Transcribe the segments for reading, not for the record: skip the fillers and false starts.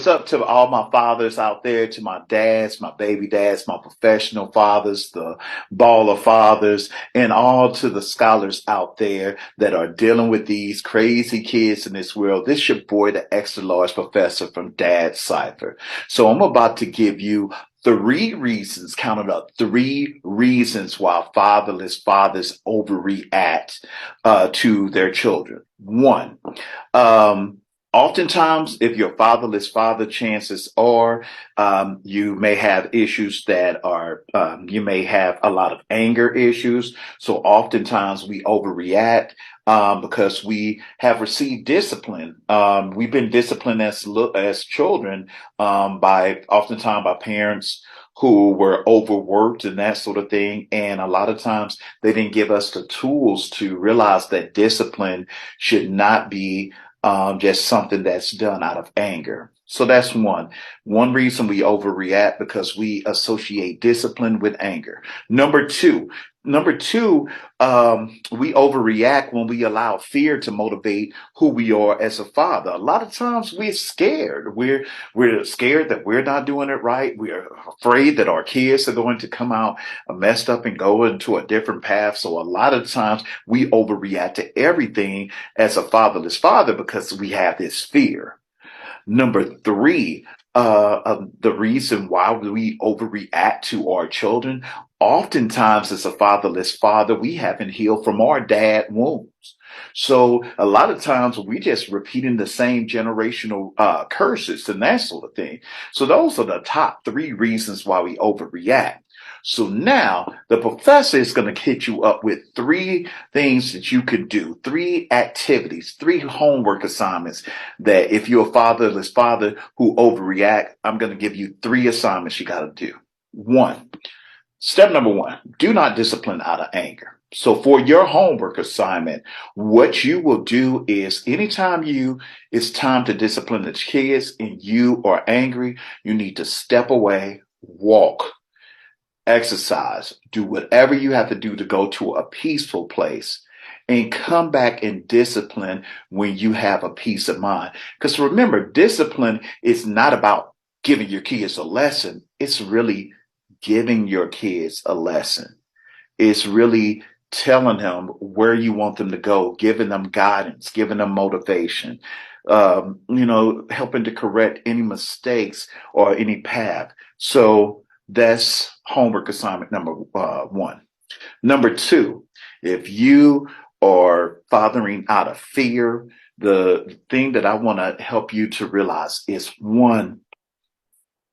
What's up to all my fathers out there, to my dads, my baby dads, my professional fathers, the baller fathers, and all to the scholars out there that are dealing with these crazy kids in this world. This your boy, the extra large professor from Dadcypher. So I'm about to give you three reasons, count it up, three reasons why fatherless fathers overreact to their children. One, um, oftentimes, if you're fatherless father, chances are you may have issues that are, you may have a lot of anger issues. So oftentimes we overreact because we have received discipline. We've been disciplined as children by oftentimes by parents who were overworked and that sort of thing. And a lot of times they didn't give us the tools to realize that discipline should not be just something that's done out of anger. So that's one. One reason we overreact because we associate discipline with anger. Number two, we overreact when we allow fear to motivate who we are as a father. A lot of times we're scared. We're scared that we're not doing it right. We're afraid that our kids are going to come out messed up and go into a different path. So a lot of times we overreact to everything as a fatherless father because we have this fear. Number three, the reason why we overreact to our children, oftentimes as a fatherless father, we haven't healed from our dad wounds. So a lot of times we just repeating the same generational curses and that sort of thing. So those are the top three reasons why we overreact. So now the professor is going to hit you up with three things that you could do, three activities, three homework assignments that if you're a fatherless father who overreact, I'm going to give you three assignments you got to do. Step number one, do not discipline out of anger. So for your homework assignment, what you will do is anytime it's time to discipline the kids and you are angry, you need to step away, walk, exercise, do whatever you have to do to go to a peaceful place and come back and discipline when you have a peace of mind. Because remember, discipline is not about giving your kids a lesson. It's really giving your kids a lesson. It's really telling them where you want them to go, giving them guidance, giving them motivation, helping to correct any mistakes or any path. So that's homework assignment number one. Number two, if you are fathering out of fear, the thing that I want to help you to realize is one,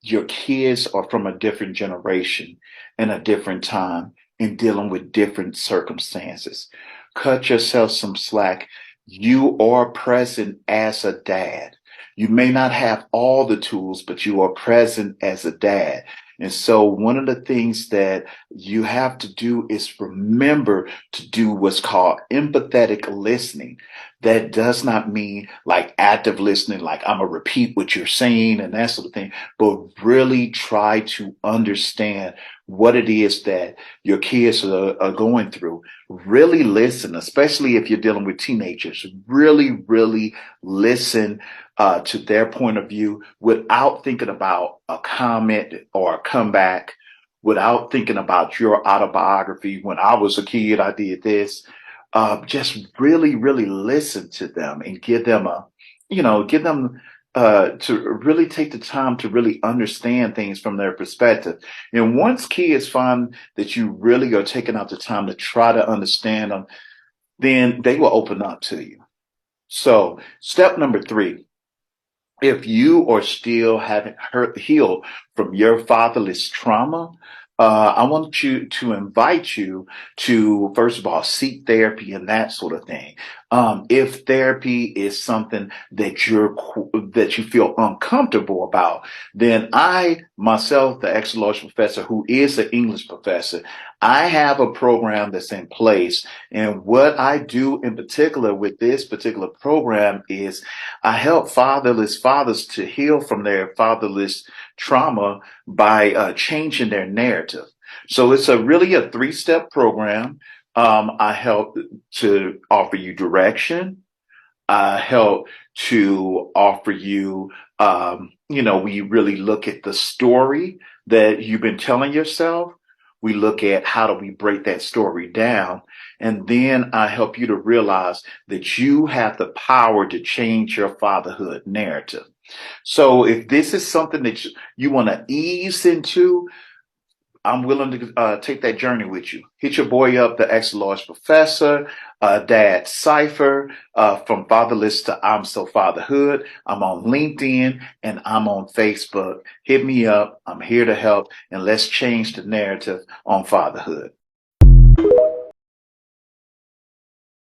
your kids are from a different generation and a different time and dealing with different circumstances. Cut yourself some slack. You are present as a dad. You may not have all the tools, but you are present as a dad. And so one of the things that you have to do is remember to do what's called empathetic listening. That does not mean like active listening, like I'm gonna repeat what you're saying and that sort of thing, but really try to understand what it is that your kids are going through. Really listen, especially if you're dealing with teenagers. Really, really listen to their point of view without thinking about a comment or a comeback, without thinking about your autobiography. When I was a kid, I did this. Just really, really listen to them and give them to really take the time to really understand things from their perspective. And once kids find that you really are taking out the time to try to understand them, then they will open up to you. So step number three, if you are still haven't healed from your fatherless trauma, I want you to invite you to, first of all, seek therapy and that sort of thing. If therapy is something that you feel uncomfortable about, then I myself, the extra large professor, who is an English professor, I have a program that's in place. And what I do in particular with this particular program is I help fatherless fathers to heal from their fatherless trauma by changing their narrative. So it's really a three-step program. I help to offer you direction. I help to offer you we really look at the story that you've been telling yourself. We look at how do we break that story down. And then I help you to realize that you have the power to change your fatherhood narrative. So if this is something that you want to ease into, I'm willing to take that journey with you. Hit your boy up, the Extra Large Professor, Dadcypher, from Fatherless to I'm So Fatherhood. I'm on LinkedIn and I'm on Facebook. Hit me up. I'm here to help, and let's change the narrative on fatherhood.